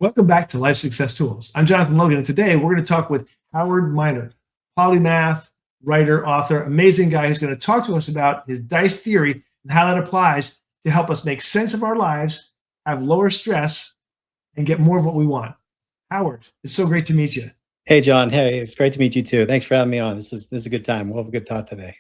Welcome back to Life Success Tools. I'm Jonathan Logan, and today we're going to talk with Howard Miner, polymath, writer, author, amazing guy who's going to talk to us about his DICE theory and how that applies to help us make sense of our lives, have lower stress, and get more of what we want. Howard, it's so great to meet you. Hey, John. Hey, it's great to meet you too. Thanks for having me on. This is a good time. We'll have a good talk today.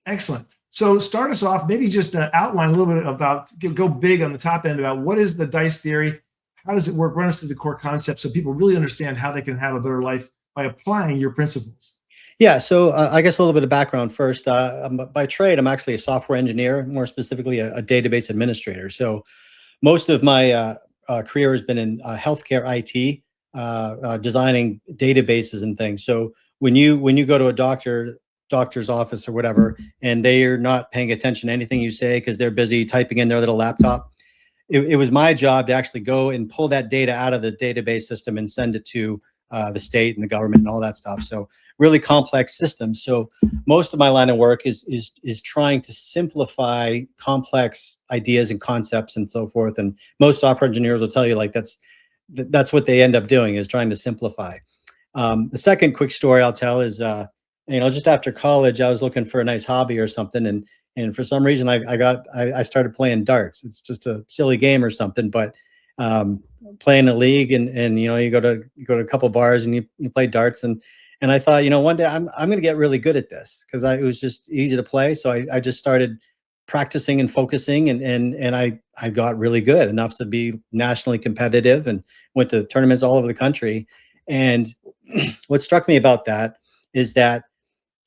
Excellent. So start us off, maybe just outline a little bit about, go big on the top end about what is the DICE theory, how does it work, run us through the core concepts so people really understand how they can have a better life by applying your principles. Yeah, so I guess a little bit of background first. By trade, I'm actually a software engineer, more specifically a database administrator. So most of my career has been in healthcare IT, designing databases and things. So when you go to a doctor's office or whatever, and they are not paying attention to anything you say because they're busy typing in their little laptop, it was my job to actually go and pull that data out of the database system and send it to the state and the government and all that stuff. So really complex systems. So most of my line of work is trying to simplify complex ideas and concepts and so forth. And most software engineers will tell you like that's what they end up doing, is trying to simplify. The second quick story I'll tell is just after college, I was looking for a nice hobby or something, and for some reason I started playing darts. It's just a silly game or something, but playing a league and you go to a couple bars and you play darts, and I thought, one day I'm going to get really good at this because it was just easy to play. So I just started practicing and focusing, and I got really good enough to be nationally competitive and went to tournaments all over the country. And what struck me about that is that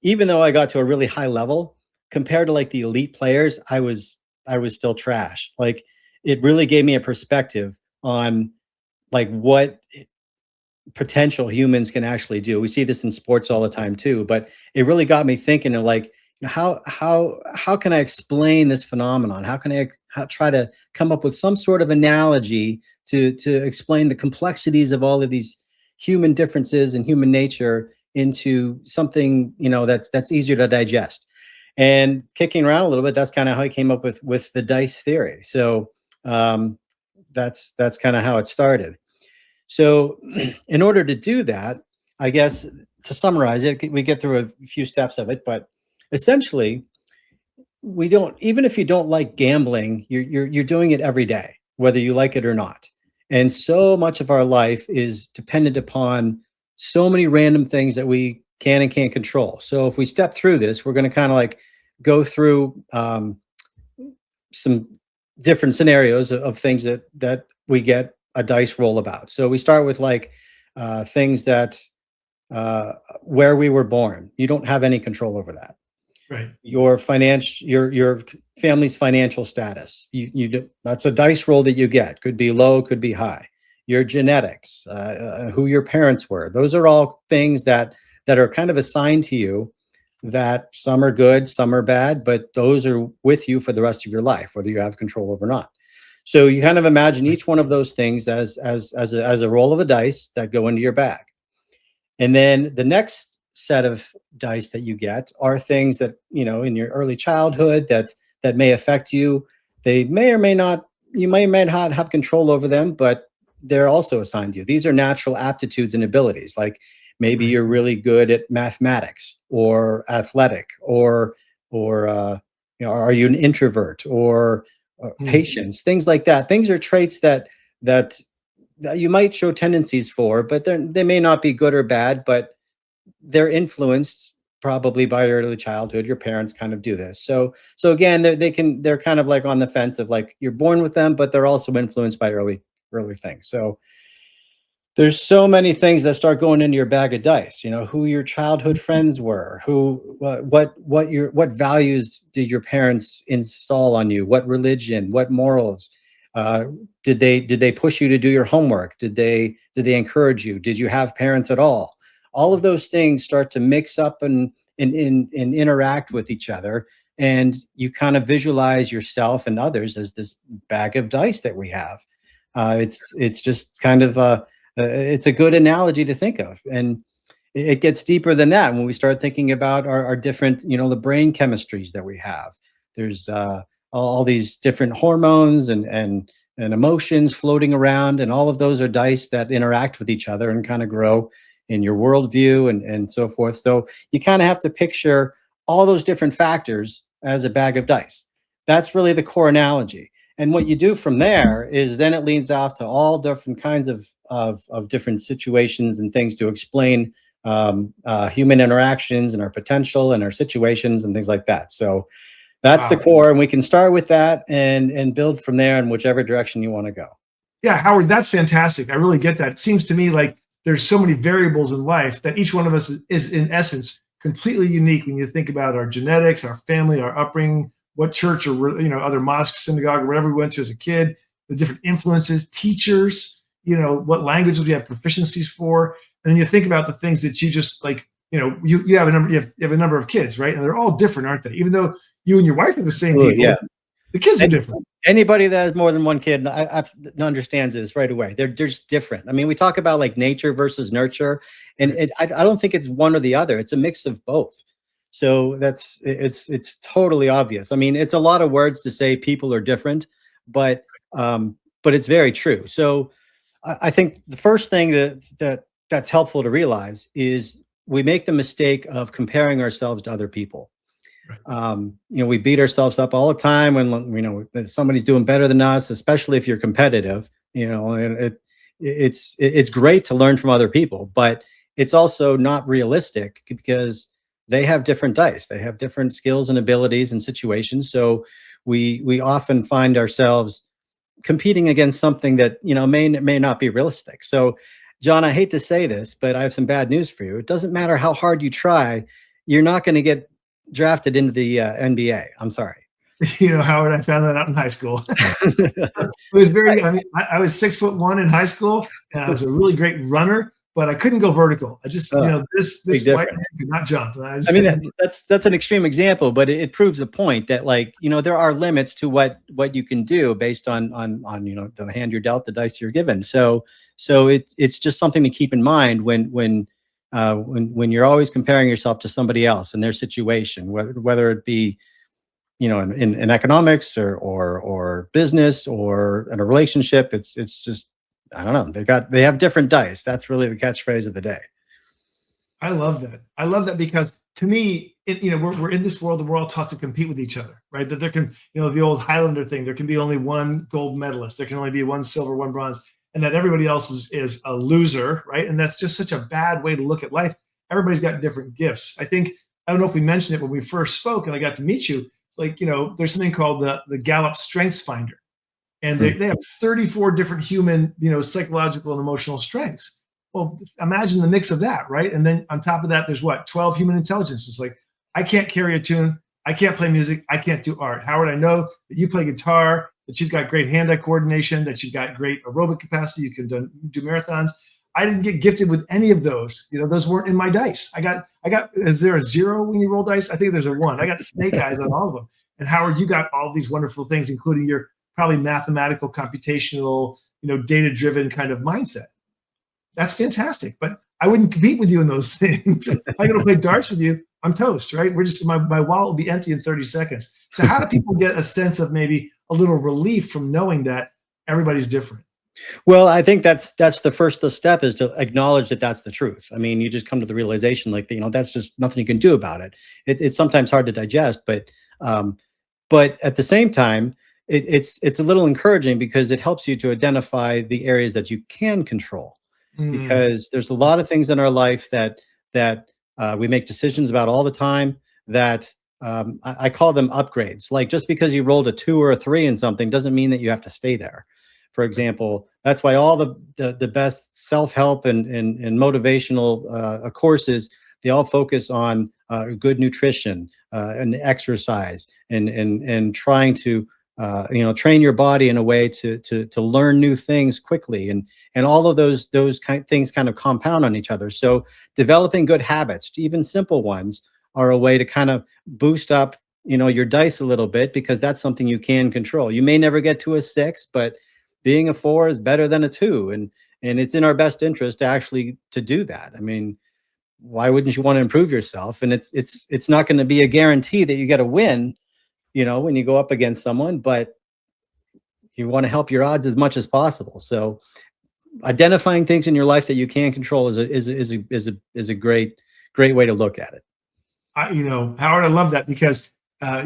even though I got to a really high level, compared to like the elite players, I was still trash. Like, it really gave me a perspective on like what potential humans can actually do. We see this in sports all the time too, but it really got me thinking of like, how can I explain this phenomenon? How can I try to come up with some sort of analogy to explain the complexities of all of these human differences and human nature into something that's easier to digest. And kicking around a little bit, that's kind of how I came up with the DICE theory. So that's kind of how it started. So in order to do that, I guess to summarize it, we get through a few steps of it, but essentially, even if you don't like gambling, you're doing it every day, whether you like it or not. And so much of our life is dependent upon so many random things that we can and can't control. So if we step through this, we're going to kind of like go through some different scenarios of things that we get a dice roll about. So we start with like things that where we were born. You don't have any control over that. Right. Your family's financial status. That's a dice roll that you get. Could be low, could be high. Your genetics, who your parents were. Those are all things that are kind of assigned to you, that some are good, some are bad, but those are with you for the rest of your life, whether you have control over or not. So you kind of imagine each one of those things as a roll of a dice that go into your bag. And then the next set of dice that you get are things that, in your early childhood that may affect you. They may or may not, you may or may not have control over them, but they're also assigned to you. These are natural aptitudes and abilities. Like maybe you're really good at mathematics or athletic, or are you an introvert or patience, things like that. Things are traits that you might show tendencies for, but they may not be good or bad, but they're influenced probably by your early childhood. Your parents kind of do this. So again, they're kind of like on the fence of like, you're born with them, but they're also influenced by early things. So there's so many things that start going into your bag of dice. Who your childhood friends were, what values did your parents install on you, what religion, what morals, did they push you to do your homework, did they encourage you, did you have parents at all? All of those things start to mix up and interact with each other, and you kind of visualize yourself and others as this bag of dice that we have. It's just kind of it's a good analogy to think of, and it gets deeper than that when we start thinking about our different, the brain chemistries that we have. There's all these different hormones and and emotions floating around, and all of those are dice that interact with each other and kind of grow in your worldview and so forth. So you kind of have to picture all those different factors as a bag of dice. That's really the core analogy. And what you do from there is then it leads off to all different kinds of different situations and things to explain human interactions and our potential and our situations and things like that. So that's the Wow. core, and we can start with that and build from there in whichever direction you want to go. Yeah, Howard, that's fantastic. I really get that. It seems to me like there's so many variables in life that each one of us is in essence completely unique when you think about our genetics, our family, our upbringing, what church or other mosque, synagogue, or whatever we went to as a kid, the different influences, teachers, what languages we have proficiencies for, and then you think about the things that you just like. You have a number. You have a number of kids, right? And they're all different, aren't they? Even though you and your wife are the same Absolutely, people, yeah. the kids are And different. anybody that has more than one kid I understands this right away. They're just different. I mean, we talk about like nature versus nurture, and I don't think it's one or the other. It's a mix of both. So it's totally obvious. I mean, it's a lot of words to say people are different, but it's very true. So I think the first thing that's helpful to realize is we make the mistake of comparing ourselves to other people. We beat ourselves up all the time when somebody's doing better than us, especially if you're competitive. And it's great to learn from other people, but it's also not realistic because they have different dice, they have different skills and abilities and situations. So we often find ourselves competing against something that may not be realistic. So, John, I hate to say this, but I have some bad news for you. It doesn't matter how hard you try, you're not going to get drafted into the NBA. I'm sorry. Howard, I found that out in high school. It was I mean, I was 6'1" in high school, and I was a really great runner, but I couldn't go vertical. I just, this white man could not jump. I mean, that's an extreme example, but it proves the point that there are limits to what you can do based on the hand you're dealt, the dice you're given. So it's just something to keep in mind when you're always comparing yourself to somebody else and their situation, whether it be in economics or business or in a relationship. It's just, I don't know, they have different dice. That's really the catchphrase of the day. I love that. I love that because to me, we're in this world and we're all taught to compete with each other, right? That there can, the old Highlander thing, there can be only one gold medalist, there can only be one silver, one bronze, and that everybody else is a loser, right? And that's just such a bad way to look at life. Everybody's got different gifts. I don't know if we mentioned it when we first spoke and I got to meet you. It's like, there's something called the Gallup Strengths Finder. And they have 34 different human, psychological and emotional strengths. Well, imagine the mix of that, right? And then on top of that, there's 12 human intelligence. It's like, I can't carry a tune. I can't play music. I can't do art. Howard, I know that you play guitar, that you've got great hand-eye coordination, that you've got great aerobic capacity. You can do marathons. I didn't get gifted with any of those. Those weren't in my dice. I got, is there a 0 when you roll dice? I think there's a 1. I got snake eyes on all of them. And Howard, you got all these wonderful things, including your probably mathematical, computational, data-driven kind of mindset. That's fantastic. But I wouldn't compete with you in those things. If I'm going to play darts with you, I'm toast, right? We're just, my wallet will be empty in 30 seconds. So how do people get a sense of maybe a little relief from knowing that everybody's different? Well, I think that's the first step, is to acknowledge that that's the truth. I mean, you just come to the realization, that's just nothing you can do about it. It's sometimes hard to digest, but at the same time, it's a little encouraging because it helps you to identify the areas that you can control. Because there's a lot of things in our life that we make decisions about all the time that I call them upgrades. Like, just because you rolled a 2 or a 3 in something doesn't mean that you have to stay there. For example, that's why all the best self-help and motivational courses, they all focus on good nutrition and exercise and trying to train your body in a way to learn new things quickly, and all of those things kind of compound on each other. So developing good habits, even simple ones, are a way to kind of boost up your dice a little bit, because that's something you can control. You may never get to a 6, but being a 4 is better than a 2, and it's in our best interest to do that. I mean, why wouldn't you want to improve yourself? And it's not going to be a guarantee that you get a win when you go up against someone, but You want to help your odds as much as possible. So identifying things in your life that you can control is a great way to look at it. Howard, I love that because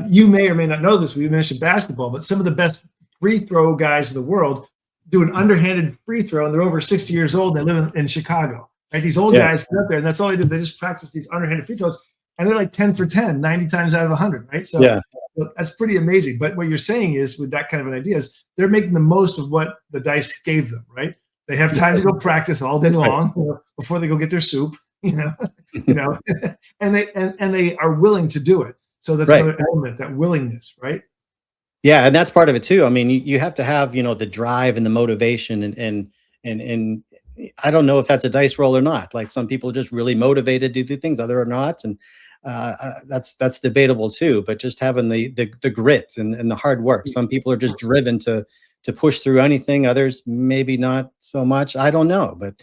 you may or may not know this. We mentioned basketball, but some of the best free throw guys in the world do an underhanded free throw, and they're over 60 years old. And they live in Chicago. Right? These old guys get up there, and that's all they do. They just practice these underhanded free throws, and they're like 10 for 10, 90 times out of 100. Right? So that's pretty amazing. But what you're saying is, with that kind of an idea, is they're making the most of what the dice gave them. Right? They have time to go practice all day long before they go get their soup. And they are willing to do it. So that's another element, that willingness, right? Yeah, and that's part of it too. I mean, you have to have, the drive and the motivation, and I don't know if that's a dice roll or not. Like, some people are just really motivated to do things, other are not, and that's debatable too. But just having the grit and the hard work. Some people are just driven to push through anything. Others maybe not so much. I don't know, but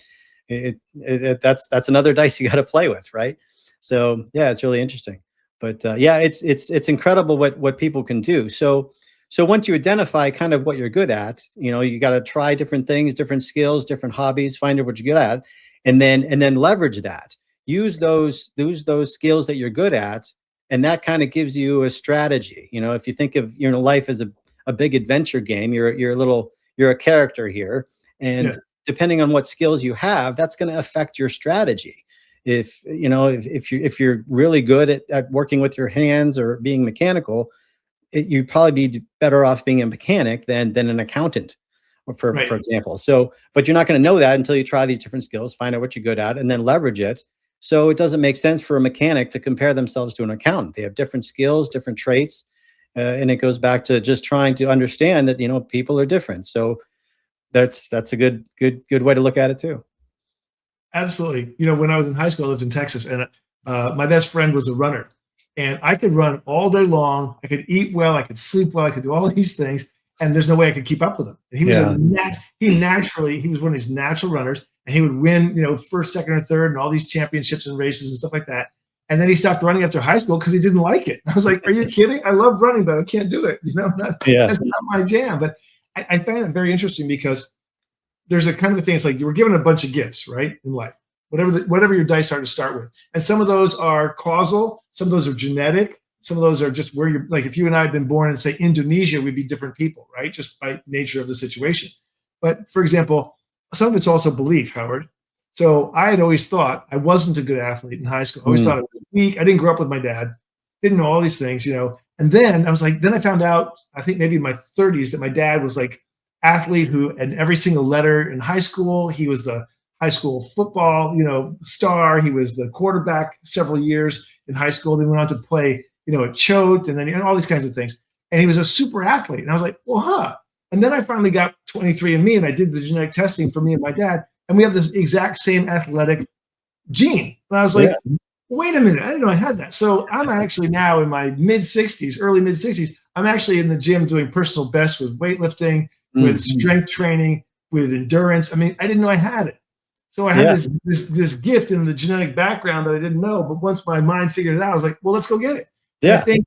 that's another dice you got to play with, right? So yeah, it's really interesting. But it's incredible what people can do. So once you identify kind of what you're good at, you got to try different things, different skills, different hobbies, find out what you're good at, and then leverage that. Use those skills that you're good at, and that kind of gives you a strategy. If you think of life as a big adventure game, you're a character here, and depending on what skills you have, that's going to affect your strategy. If you're really good at working with your hands or being mechanical, you'd probably be better off being a mechanic than an accountant, for example. So, but you're not going to know that until you try these different skills, find out what you're good at, and then leverage it. So it doesn't make sense for a mechanic to compare themselves to an accountant. They have different skills, different traits, and it goes back to just trying to understand that people are different. So that's a good way to look at it too. Absolutely. When I was in high school, I lived in Texas, and my best friend was a runner, and I could run all day long. I could eat well. I could sleep well. I could do all these things, and there's no way I could keep up with him. And he was he was one of these natural runners, and he would win, first, second, or third, and all these championships and races and stuff like that. And then he stopped running after high school because he didn't like it. I was like, "Are you kidding? I love running, but I can't do it. That's not my jam." But I find it very interesting because there's a kind of a thing. It's like you were given a bunch of gifts, right, in life, whatever your dice are to start with. And some of those are causal. Some of those are genetic. Some of those are just where you're, like, if you and I had been born in, say, Indonesia, we'd be different people, right? Just by nature of the situation. But for example, some of it's also belief, Howard. So I had always thought I wasn't a good athlete in high school. I always thought I was weak. I didn't grow up with my dad. Didn't know all these things, And then I found out, I think maybe in my 30s, that my dad was like athlete who had every single letter in high school. He was the high school football, star. He was the quarterback several years in high school. Then went on to play, at Choate, and then all these kinds of things. And he was a super athlete. And I was like, well, And then I finally got 23andMe, and I did the genetic testing for me and my dad, and we have this exact same athletic gene. And I was like, wait a minute, I didn't know I had that. So I'm actually now in my early mid 60s. I'm actually in the gym doing personal best with weightlifting, with strength training, with endurance. I mean, I didn't know I had it. So I had this gift in the genetic background that I didn't know. But once my mind figured it out, I was like, well, let's go get it. Yeah. I think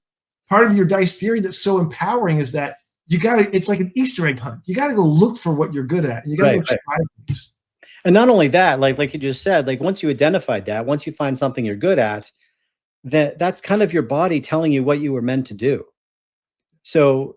part of your dice theory that's so empowering is that it's like an Easter egg hunt. You got to go look for what you're good at. And you got to go try things. And not only that, like you just said, like once you identified that, once you find something you're good at, that's kind of your body telling you what you were meant to do. So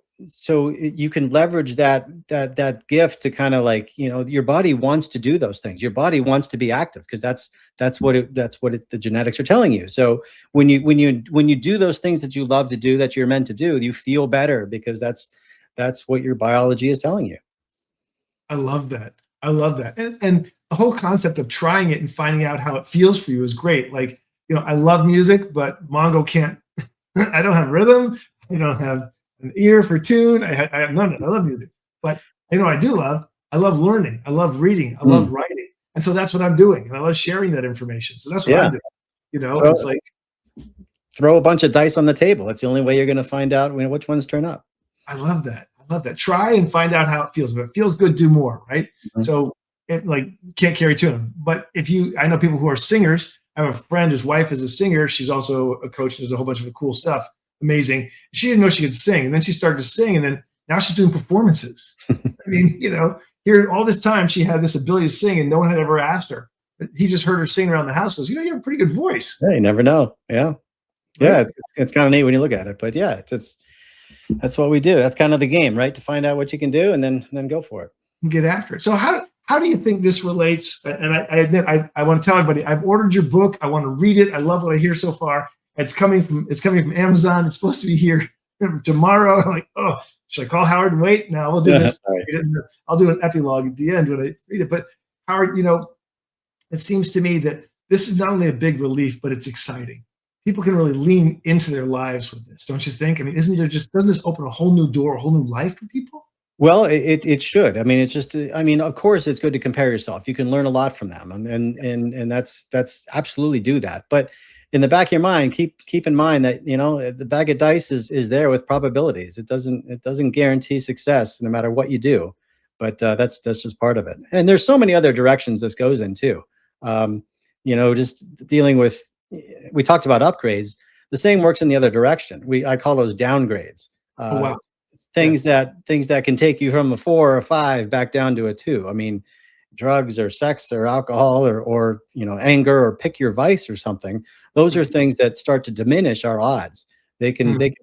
you can leverage that gift to kind of like, your body wants to do those things. Your body wants to be active because that's what the genetics are telling you. So when you do those things that you love to do, that you're meant to do, you feel better because that's what your biology is telling you. I love that. And the whole concept of trying it and finding out how it feels for you is great. Like, I love music, but Mongo can't, I don't have rhythm. I don't have an ear for tune. I have none of it. I love music, but I love learning. I love reading. I love writing. And so that's what I'm doing. And I love sharing that information. So that's what I do. It's like, throw a bunch of dice on the table. That's the only way you're going to find out which ones turn up. I love that. Try and find out how it feels. If it feels good, do more, right? So it can't carry to them. But I know people who are singers. I have a friend, his wife is a singer. She's also a coach. There's a whole bunch of cool stuff. Amazing. She didn't know she could sing. And then she started to sing. And then Now she's doing performances. I mean, here all this time she had this ability to sing and no one had ever asked her. But he just heard her sing around the house. Goes, you have a pretty good voice. Yeah, you never know. Yeah. Yeah. Right? It's kind of neat when you look at it, but yeah, it's that's what we do. That's kind of the game, right? To find out what you can do and then go for it. Get after it. So how do you think this relates? And I admit, I want to tell everybody, I've ordered your book. I want to read it. I love what I hear so far. It's coming from Amazon. It's supposed to be here tomorrow. I'm like, oh, should I call Howard and wait? No, we'll do this. I'll do an epilogue at the end when I read it. But Howard, it seems to me that this is not only a big relief, but it's exciting. People can really lean into their lives with this, don't you think? I mean, doesn't this open a whole new door, a whole new life for people? Well, it should. I mean, it's just. I mean, of course, it's good to compare yourself. You can learn a lot from them, and that's absolutely do that. But in the back of your mind, keep in mind that the bag of dice is there with probabilities. It doesn't guarantee success no matter what you do, but that's just part of it. And there's so many other directions this goes in too. Just dealing with. We talked about upgrades. The same works in the other direction. I call those downgrades. Oh, wow. Things that can take you from a 4 or a 5 back down to a 2. I mean, drugs or sex or alcohol or anger or pick your vice or something. Those are things that start to diminish our odds. They can work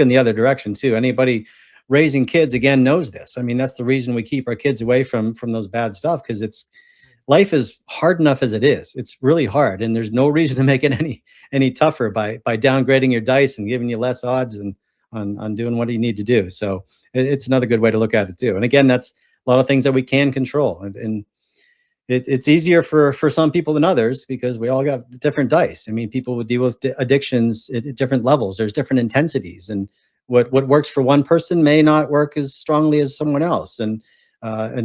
in the other direction too. Anybody raising kids again knows this. I mean, that's the reason we keep our kids away from those bad stuff, because life is hard enough as it is. It's really hard, and there's no reason to make it any tougher by downgrading your dice and giving you less odds on doing what you need to do. So it's another good way to look at it too. And again, that's a lot of things that we can control, and it's easier for some people than others because we all got different dice. I mean, people would deal with addictions at different levels. There's different intensities, and what works for one person may not work as strongly as someone else, and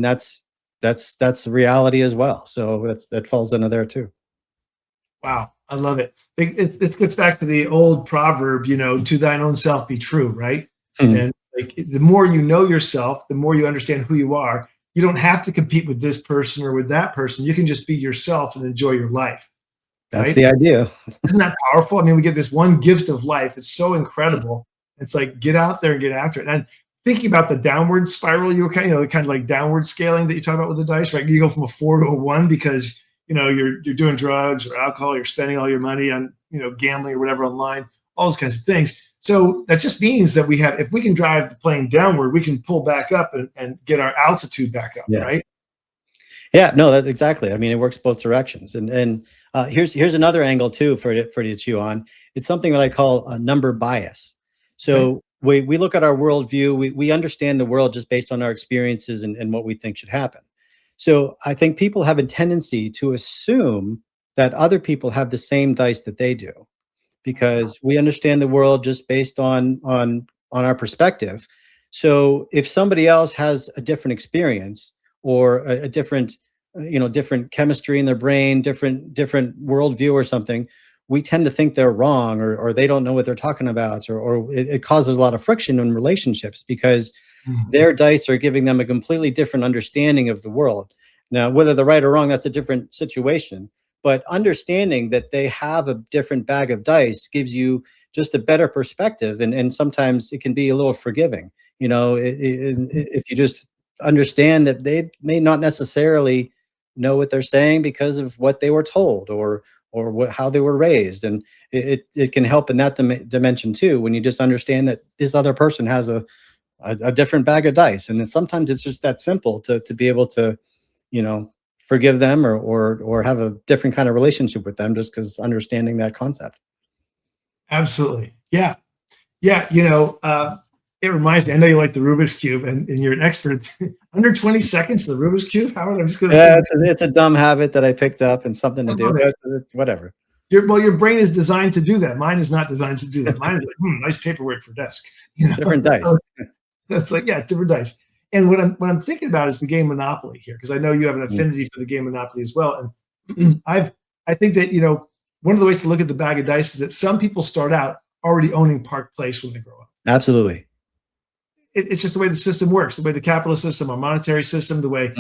that's the reality as well. So that falls into there too. Wow, I love it. It gets back to the old proverb, to thine own self be true, right? Mm-hmm. And like the more you know yourself, the more you understand who you are. You don't have to compete with this person or with that person. You can just be yourself and enjoy your life. That's right? The idea. Isn't that powerful? I mean, we get this one gift of life. It's so incredible. It's like, get out there and get after it. And thinking about the downward spiral, you were kind of like downward scaling that you talk about with the dice, right? You go from a 4 to a 1 because you're doing drugs or alcohol, you're spending all your money on gambling or whatever online, all those kinds of things. So that just means that if we can drive the plane downward, we can pull back up and get our altitude back up, right? Yeah, no, that's exactly. I mean, it works both directions. And here's another angle too for you to chew on. It's something that I call a number bias. So we look at our worldview. We understand the world just based on our experiences and what we think should happen. So I think people have a tendency to assume that other people have the same dice that they do, because we understand the world just based on our perspective. So if somebody else has a different experience or a different chemistry in their brain, different worldview or something, we tend to think they're wrong or they don't know what they're talking about, or it causes a lot of friction in relationships because their dice are giving them a completely different understanding of the world. Now, whether they're right or wrong, that's a different situation. But understanding that they have a different bag of dice gives you just a better perspective. And sometimes it can be a little forgiving. If you just understand that they may not necessarily know what they're saying because of what they were told or how they were raised. And it can help in that dimension too, when you just understand that this other person has a different bag of dice. And then sometimes it's just that simple to be able to, forgive them or have a different kind of relationship with them just because understanding that concept. Absolutely. Yeah. Yeah. It reminds me, I know you like the Rubik's Cube and you're an expert. Under 20 seconds, the Rubik's Cube, Howard, I'm just going to... Yeah, it's a dumb habit that I picked up and something to do. It's whatever. Your brain is designed to do that. Mine is not designed to do that. Mine is like, nice paperwork for desk. Different dice. So that's like, yeah, different dice. And what I'm thinking about is the game Monopoly here, because I know you have an affinity for the game Monopoly as well. And I think that, one of the ways to look at the bag of dice is that some people start out already owning Park Place when they grow up. Absolutely. It's just the way the system works, the way the capitalist system, our monetary system, the way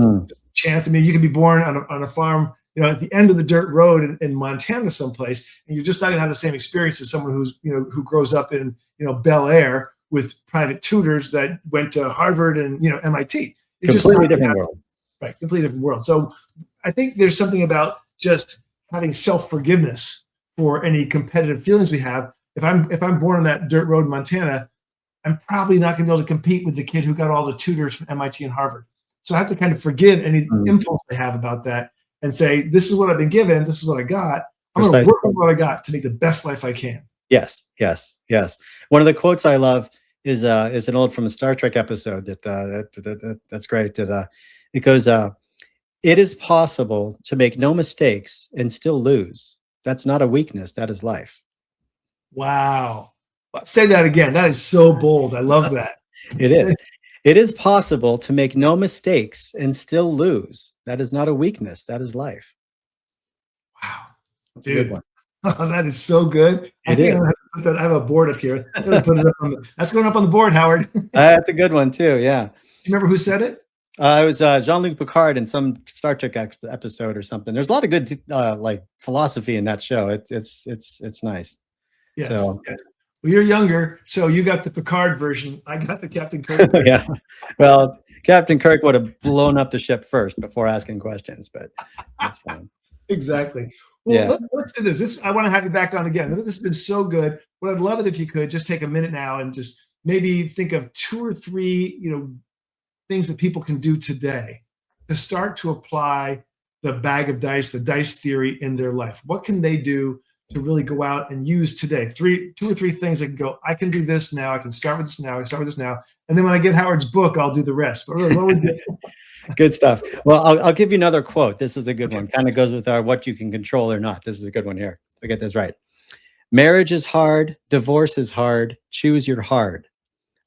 chance. I mean, you can be born on a farm, at the end of the dirt road in Montana someplace, and you're just not going to have the same experience as someone who grows up in, Bel Air with private tutors that went to Harvard and MIT. You're just Completely not gonna different have, world. right, completely different world. So I think there's something about just having self-forgiveness for any competitive feelings we have. If I'm born on that dirt road in Montana, I'm probably not going to be able to compete with the kid who got all the tutors from MIT and Harvard. So I have to kind of forgive any Mm, impulse I have about that and say, this is what I've been given. This is what I got. I'm going to precisely. work with what I got to make the best life I can. Yes, yes, yes. One of the quotes I love is an old from a Star Trek episode that's great. It goes, "It is possible to make no mistakes and still lose. That's not a weakness. That is life." Wow. Say that again. That is so bold. I love that. It is. It is possible to make no mistakes and still lose. That is not a weakness. That is life. Wow. That's a good Dude. one. Oh, that is so good. I It think I'm is. gonna have to put that. I have a board up here. I'm gonna put it up that's going up on the board, Howard. Do you That's a good one too. Yeah. remember who said it? It was Jean-Luc Picard in some Star Trek episode or something. There's a lot of good like philosophy in that show. It's nice. Yes. So Yes. Well, you're younger, so you got the Picard version. I got the Captain Kirk version. yeah. Well, Captain Kirk would have blown up the ship first before asking questions, but that's fine. Exactly. Well, Yeah. let's do this. I want to have you back on again. This has been so good. But I'd love it if you could just take a minute now and just maybe think of 2 or 3, things that people can do today to start to apply the bag of dice, the dice theory in their life. What can they do to really go out and use today? 2 or 3 things that can go, I can do this now. I can start with this now. I can start with this now. And then when I get Howard's book, I'll do the rest. But really, what would you? Good stuff. Well, I'll give you another quote. This is a good one. Kind of goes with our what you can control or not. This is a good one here. I get this right. Marriage is hard. Divorce is hard. Choose your hard.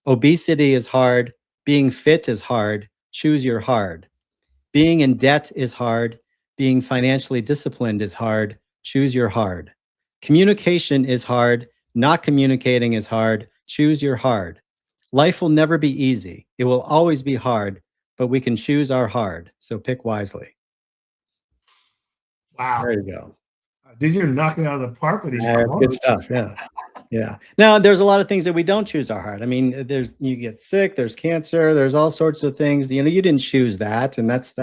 Obesity is hard. Being fit is hard. Choose your hard. Being in debt is hard. Being financially disciplined is hard. Choose your hard. Communication is hard. Not communicating is hard. Choose your hard. Life will never be easy. It will always be hard, but we can choose our hard. So pick wisely. Wow. There you go. Did you knock it out of the park with these That's good quotes? stuff. Yeah. Yeah. Now there's a lot of things that we don't choose our heart. I mean, you get sick, there's cancer, there's all sorts of things. You didn't choose that, and that's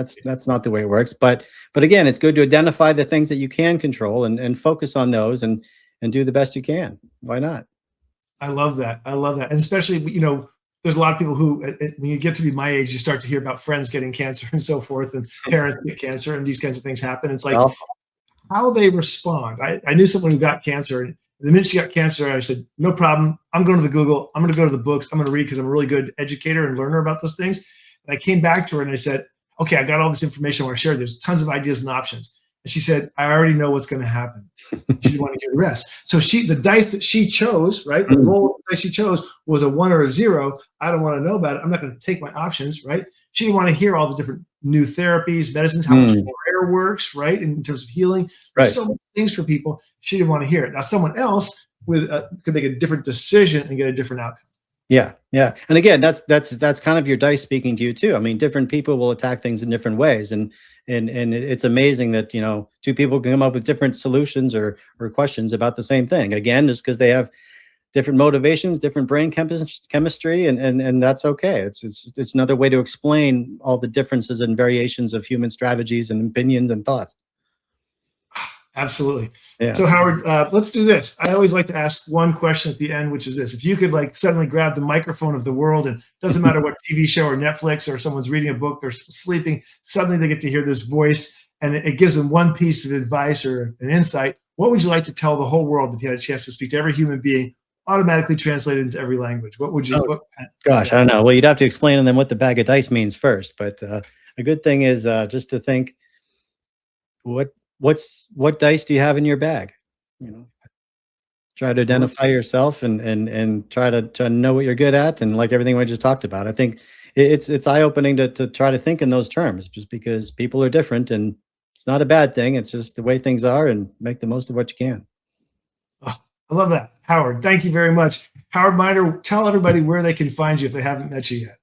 not the way it works. But again, it's good to identify the things that you can control and focus on those and do the best you can. Why not? I love that. I love that. And especially, there's a lot of people who, when you get to be my age, you start to hear about friends getting cancer and so forth, and parents get cancer, and these kinds of things happen. It's like, Well, how they respond. I knew someone who got cancer, and the minute she got cancer, I said, no problem. I'm going to the Google. I'm going to go to the books. I'm going to read because I'm a really good educator and learner about those things. And I came back to her and I said, okay, I got all this information I want to share. There's tons of ideas and options. And she said, I already know what's going to happen. She didn't want to hear the rest. So the dice that she chose, right? The roll dice she chose was a 1 or a 0. I don't want to know about it. I'm not going to take my options, right? She didn't want to hear all the different new therapies, medicines, how much prayer works, right? In terms of healing. There's so many things for people. She didn't want to hear it. Now, someone else could make a different decision and get a different outcome. Yeah, yeah. And again, that's kind of your dice speaking to you too. I mean, different people will attack things in different ways, and it's amazing that 2 people can come up with different solutions or questions about the same thing. Again, just because they have different motivations, different brain chemistry, and that's okay. It's another way to explain all the differences and variations of human strategies and opinions and thoughts. Absolutely. Yeah. So Howard, let's do this. I always like to ask one question at the end, which is this: if you could suddenly grab the microphone of the world, and it doesn't matter what TV show or Netflix or someone's reading a book or sleeping, suddenly they get to hear this voice and it gives them one piece of advice or an insight. What would you like to tell the whole world if you had a chance to speak to every human being, automatically translated into every language? What would you? Gosh, I don't know. Well, you'd have to explain to them what the bag of dice means first. But a good thing is just to think, what dice do you have in your bag? Try to identify yourself and try to know what you're good at, and like everything we just talked about. I think it's eye-opening to try to think in those terms, just because people are different, and it's not a bad thing. It's just the way things are, and make the most of what you can. Oh, I love that. Howard, thank you very much. Howard Miner, tell everybody where they can find you if they haven't met you yet.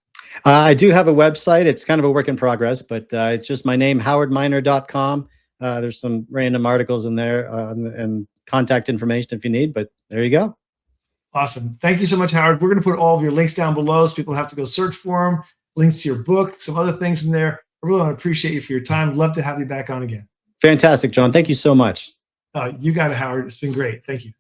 I do have a website. It's kind of a work in progress, but it's just my name, howardminer.com. There's some random articles in there and contact information if you need, but there you go. Awesome. Thank you so much, Howard. We're going to put all of your links down below so people have to go search for them, links to your book, some other things in there. I really want to appreciate you for your time. Love to have you back on again. Fantastic, John. Thank you so much. You got it, Howard. It's been great. Thank you.